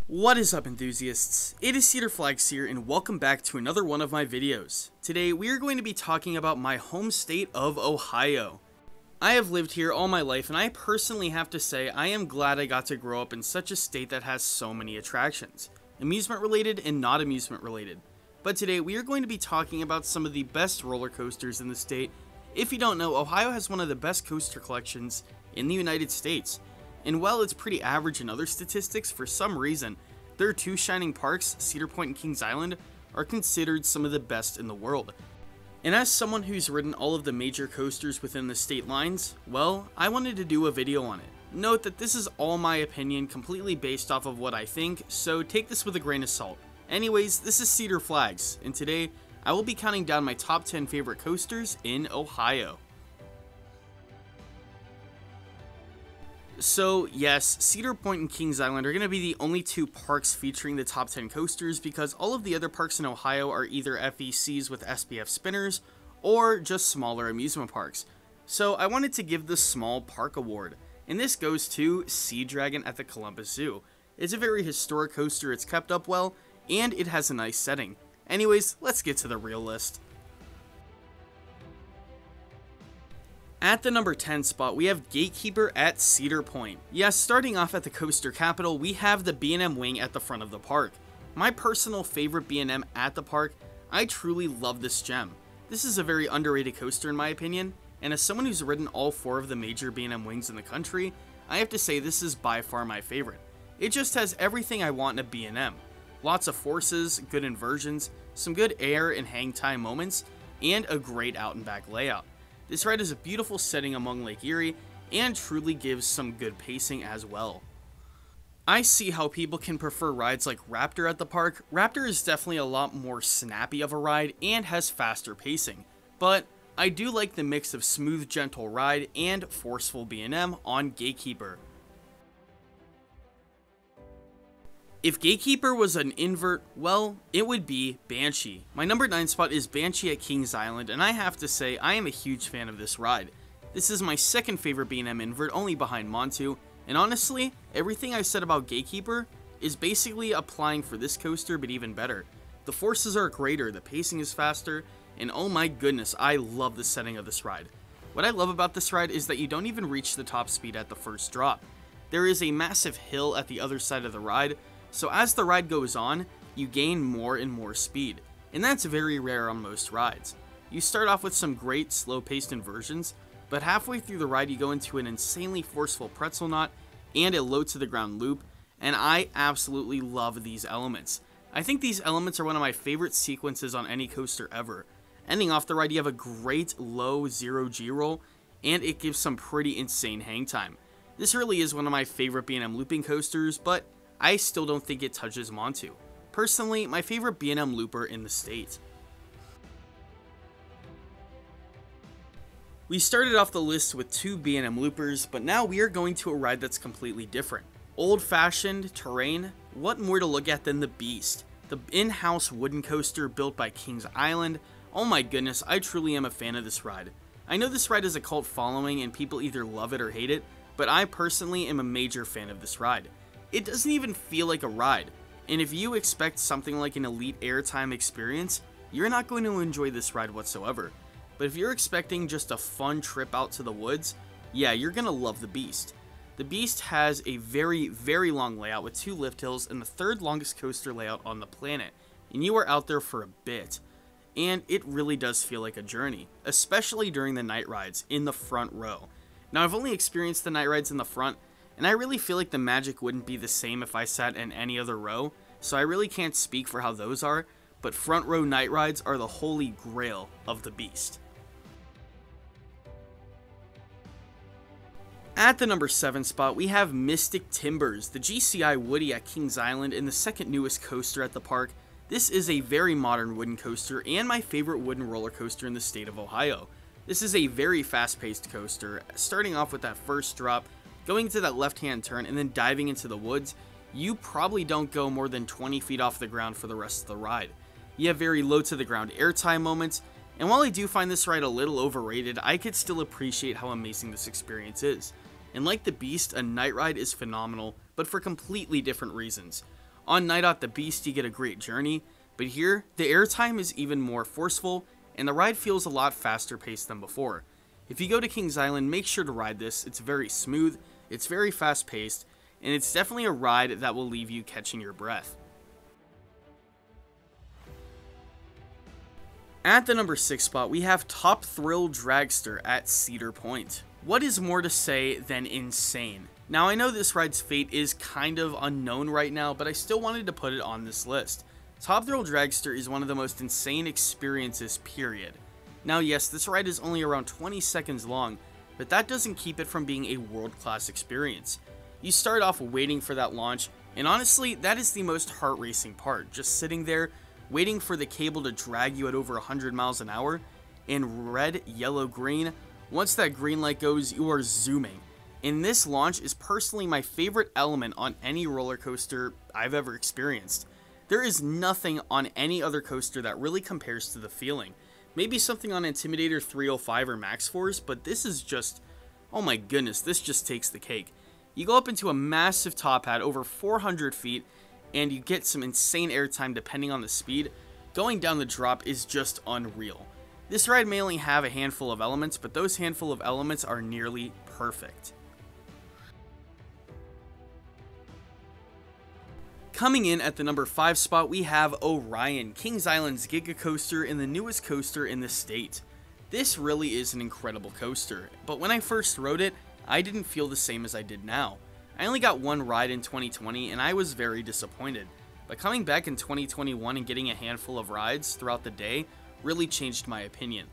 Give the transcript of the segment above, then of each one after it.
What is up, enthusiasts? It is Cedar Flags here, and welcome back to another one of my videos. Today we are going to be talking about my home state of Ohio. I have lived here all my life, and I personally have to say I am glad I got to grow up in such a state that has so many attractions, amusement related and not amusement related. But today we are going to be talking about some of the best roller coasters in the state. If you don't know, Ohio has one of the best coaster collections in the United States. And while it's pretty average in other statistics, for some reason, their two shining parks, Cedar Point and Kings Island, are considered some of the best in the world. And as someone who's ridden all of the major coasters within the state lines, well, I wanted to do a video on it. Note that this is all my opinion, completely based off of what I think, so take this with a grain of salt. Anyways, this is Cedar Flags, and today I will be counting down my top 10 favorite coasters in Ohio. So yes, Cedar Point and Kings Island are going to be the only two parks featuring the top 10 coasters because all of the other parks in Ohio are either FECs with SPF spinners or just smaller amusement parks. So I wanted to give the Small Park Award, and this goes to Sea Dragon at the Columbus Zoo. It's a very historic coaster, it's kept up well, and it has a nice setting. Anyways, let's get to the real list. At the number 10 spot, we have Gatekeeper at Cedar Point. Yes, starting off at the coaster capital, we have the B&M wing at the front of the park. My personal favorite B&M at the park, I truly love this gem. This is a very underrated coaster in my opinion, and as someone who's ridden all four of the major B&M wings in the country, I have to say this is by far my favorite. It just has everything I want in a B&M. Lots of forces, good inversions, some good air and hang time moments, and a great out and back layout. This ride is a beautiful setting among Lake Erie and truly gives some good pacing as well. I see how people can prefer rides like Raptor at the park. Raptor is definitely a lot more snappy of a ride and has faster pacing, but I do like the mix of smooth, gentle ride and forceful B&M on Gatekeeper. If Gatekeeper was an invert, well, it would be Banshee. My number 9 spot is Banshee at Kings Island, and I have to say, I am a huge fan of this ride. This is my second favorite B&M invert, only behind Montu, and honestly, everything I said about Gatekeeper is basically applying for this coaster, but even better. The forces are greater, the pacing is faster, and oh my goodness, I love the setting of this ride. What I love about this ride is that you don't even reach the top speed at the first drop. There is a massive hill at the other side of the ride, so as the ride goes on, you gain more and more speed, and that's very rare on most rides. You start off with some great slow-paced inversions, but halfway through the ride you go into an insanely forceful pretzel knot and a low-to-the-ground loop, and I absolutely love these elements. I think these elements are one of my favorite sequences on any coaster ever. Ending off the ride, you have a great low 0G roll, and it gives some pretty insane hang time. This really is one of my favorite B&M looping coasters, but I still don't think it touches Montu. Personally, my favorite B&M looper in the state. We started off the list with two B&M loopers, but now we are going to a ride that's completely different. Old-fashioned terrain, what more to look at than the Beast? The in-house wooden coaster built by Kings Island. Oh my goodness, I truly am a fan of this ride. I know this ride has a cult following and people either love it or hate it, but I personally am a major fan of this ride. It doesn't even feel like a ride, and if you expect something like an elite airtime experience, you're not going to enjoy this ride whatsoever. But if you're expecting just a fun trip out to the woods, yeah, you're gonna love the Beast. The Beast has a very, very long layout with two lift hills and the third longest coaster layout on the planet, and you are out there for a bit. And it really does feel like a journey, especially during the night rides in the front row. Now, I've only experienced the night rides in the front, and I really feel like the magic wouldn't be the same if I sat in any other row, so I really can't speak for how those are, but front row night rides are the holy grail of the Beast. At the number 7 spot, we have Mystic Timbers, the GCI Woody at Kings Island and the second newest coaster at the park. This is a very modern wooden coaster and my favorite wooden roller coaster in the state of Ohio. This is a very fast-paced coaster, starting off with that first drop, going to that left-hand turn, and then diving into the woods. You probably don't go more than 20 feet off the ground for the rest of the ride. You have very low-to-the-ground airtime moments, and while I do find this ride a little overrated, I could still appreciate how amazing this experience is. And like the Beast, a night ride is phenomenal, but for completely different reasons. On Night Out the Beast you get a great journey, but here the airtime is even more forceful and the ride feels a lot faster paced than before. If you go to Kings Island, make sure to ride this. It's very smooth, it's very fast paced, and it's definitely a ride that will leave you catching your breath. At the number 6 spot, we have Top Thrill Dragster at Cedar Point. What is more to say than insane? Now I know this ride's fate is kind of unknown right now, but I still wanted to put it on this list. Top Thrill Dragster is one of the most insane experiences, period. Now yes, this ride is only around 20 seconds long, but that doesn't keep it from being a world-class experience. You start off waiting for that launch, and honestly, that is the most heart-racing part, just sitting there, waiting for the cable to drag you at over 100 miles an hour, and red, yellow, green, once that green light goes, you are zooming. And this launch is personally my favorite element on any roller coaster I've ever experienced. There is nothing on any other coaster that really compares to the feeling. Maybe something on Intimidator 305 or Max Force, but this is just, oh my goodness, this just takes the cake. You go up into a massive top hat over 400 feet, and you get some insane airtime depending on the speed. Going down the drop is just unreal. This ride may only have a handful of elements, but those handful of elements are nearly perfect. Coming in at the number 5 spot, we have Orion, Kings Island's Giga Coaster and the newest coaster in the state. This really is an incredible coaster, but when I first rode it, I didn't feel the same as I did now. I only got one ride in 2020 and I was very disappointed, but coming back in 2021 and getting a handful of rides throughout the day really changed my opinion.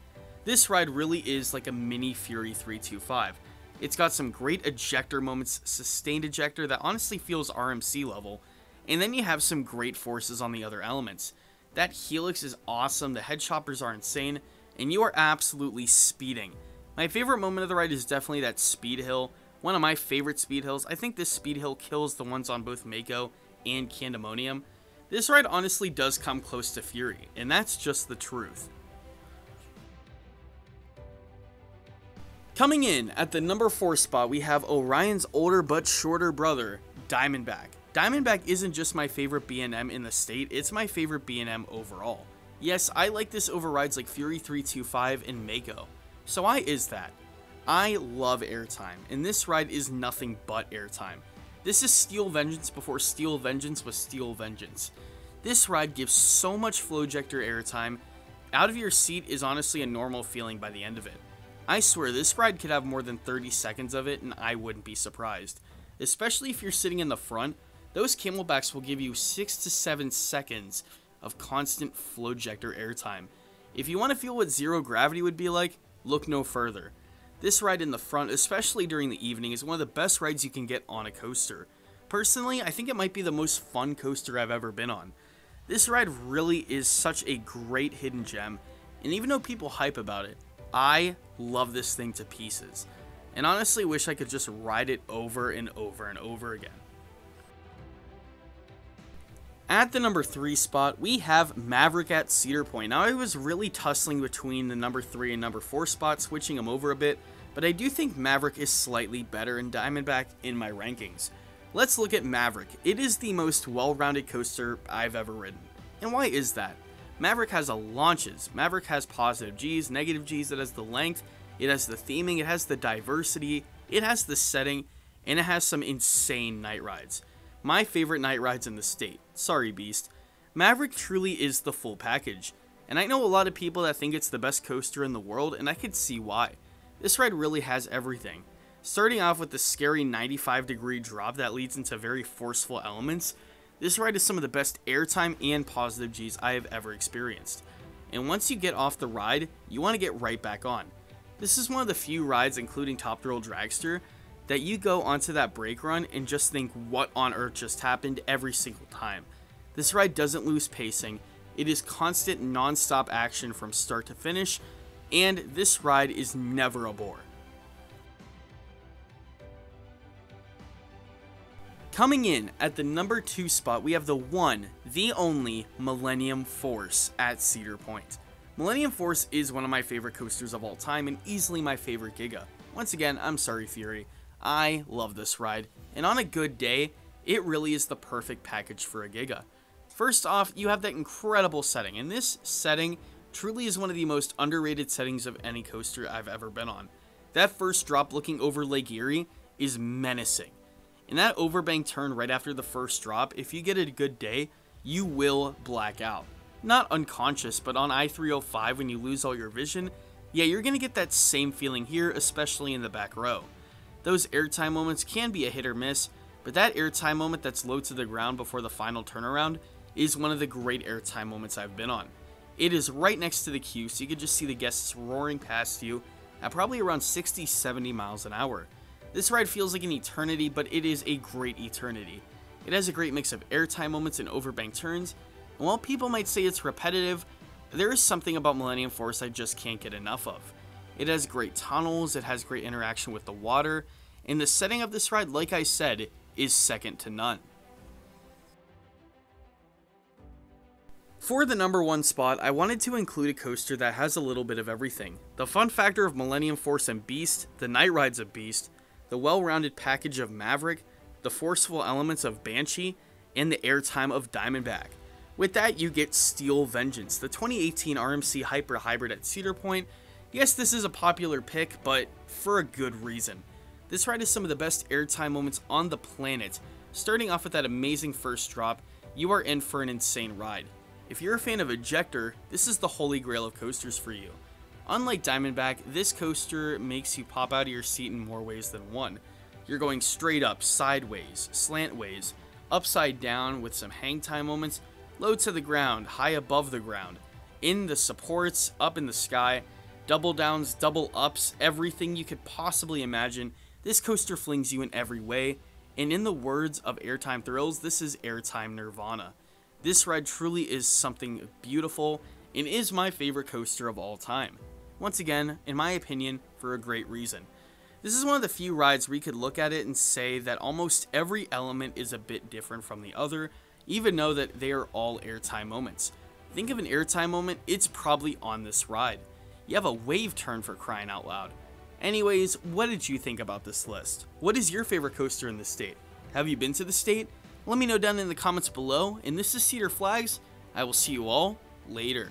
This ride really is like a mini Fury 325. It's got some great ejector moments, sustained ejector that honestly feels RMC level, and then you have some great forces on the other elements. That helix is awesome, the head choppers are insane, and you are absolutely speeding. My favorite moment of the ride is definitely that speed hill. One of my favorite speed hills. I think this speed hill kills the ones on both Mako and Candemonium. This ride honestly does come close to Fury, and that's just the truth. Coming in at the number 4 spot, we have Orion's older but shorter brother, Diamondback. Diamondback isn't just my favorite B&M in the state, it's my favorite B&M overall. Yes, I like this over rides like Fury 325 and Mako. So why is that? I love airtime, and this ride is nothing but airtime. This is Steel Vengeance before Steel Vengeance was Steel Vengeance. This ride gives so much flow-ejector airtime, out of your seat is honestly a normal feeling by the end of it. I swear, this ride could have more than 30 seconds of it and I wouldn't be surprised. Especially if you're sitting in the front, those camelbacks will give you 6 to 7 seconds of constant flow-ejector airtime. If you want to feel what zero gravity would be like, look no further. This ride in the front, especially during the evening, is one of the best rides you can get on a coaster. Personally, I think it might be the most fun coaster I've ever been on. This ride really is such a great hidden gem, and even though people hype about it, I love this thing to pieces, and honestly wish I could just ride it over and over and over again. At the number 3 spot, we have Maverick at Cedar Point. Now, I was really tussling between the number 3 and number 4 spot, switching them over a bit, but I do think Maverick is slightly better than Diamondback in my rankings. Let's look at Maverick. It is the most well-rounded coaster I've ever ridden. And why is that? Maverick has launches. Maverick has positive Gs, negative Gs, it has the length, it has the theming, it has the diversity, it has the setting, and it has some insane night rides. My favorite night rides in the state. Sorry, Beast. Maverick truly is the full package, and I know a lot of people that think it's the best coaster in the world, and I could see why. This ride really has everything. Starting off with the scary 95-degree drop that leads into very forceful elements, this ride is some of the best airtime and positive Gs I have ever experienced. And once you get off the ride, you want to get right back on. This is one of the few rides, including Top Thrill Dragster, that you go onto that brake run and just think, what on earth just happened every single time. This ride doesn't lose pacing, it is constant non-stop action from start to finish, and this ride is never a bore. Coming in at the number 2 spot, we have the one, the only Millennium Force at Cedar Point. Millennium Force is one of my favorite coasters of all time and easily my favorite Giga. Once again, I'm sorry Fury. I love this ride, and on a good day, It really is the perfect package for a Giga. First off, you have that incredible setting, and this setting truly is one of the most underrated settings of any coaster I've ever been on. That first drop looking over Lake Erie is menacing. In that overbank turn right after the first drop, if you get a good day, you will black out. Not unconscious, but on I-305 when you lose all your vision, yeah, you're going to get that same feeling here, especially in the back row. Those airtime moments can be a hit or miss, but that airtime moment that's low to the ground before the final turnaround is one of the great airtime moments I've been on. It is right next to the queue, so you can just see the guests roaring past you at probably around 60-70 miles an hour. This ride feels like an eternity, but it is a great eternity. It has a great mix of airtime moments and overbank turns, and while people might say it's repetitive, there is something about Millennium Force I just can't get enough of. It has great tunnels, it has great interaction with the water, and the setting of this ride, like I said, is second to none. For the number 1 spot, I wanted to include a coaster that has a little bit of everything. The fun factor of Millennium Force and Beast, the night rides of Beast, the well-rounded package of Maverick, the forceful elements of Banshee, and the airtime of Diamondback. With that, you get Steel Vengeance, the 2018 RMC Hyper Hybrid at Cedar Point. Yes, this is a popular pick, but for a good reason. This ride has some of the best airtime moments on the planet. Starting off with that amazing first drop, you are in for an insane ride. If you're a fan of Ejector, this is the holy grail of coasters for you. Unlike Diamondback, this coaster makes you pop out of your seat in more ways than one. You're going straight up, sideways, slantways, upside down with some hang time moments, low to the ground, high above the ground, in the supports, up in the sky, double downs, double ups, everything you could possibly imagine. This coaster flings you in every way, and in the words of Airtime Thrills, this is airtime nirvana. This ride truly is something beautiful and is my favorite coaster of all time. Once again, in my opinion, for a great reason. This is one of the few rides where you could look at it and say that almost every element is a bit different from the other, even though that they are all airtime moments. Think of an airtime moment, it's probably on this ride. You have a wave turn for crying out loud. Anyways, what did you think about this list? What is your favorite coaster in the state? Have you been to the state? Let me know down in the comments below, and this is Cedar Flags. I will see you all later.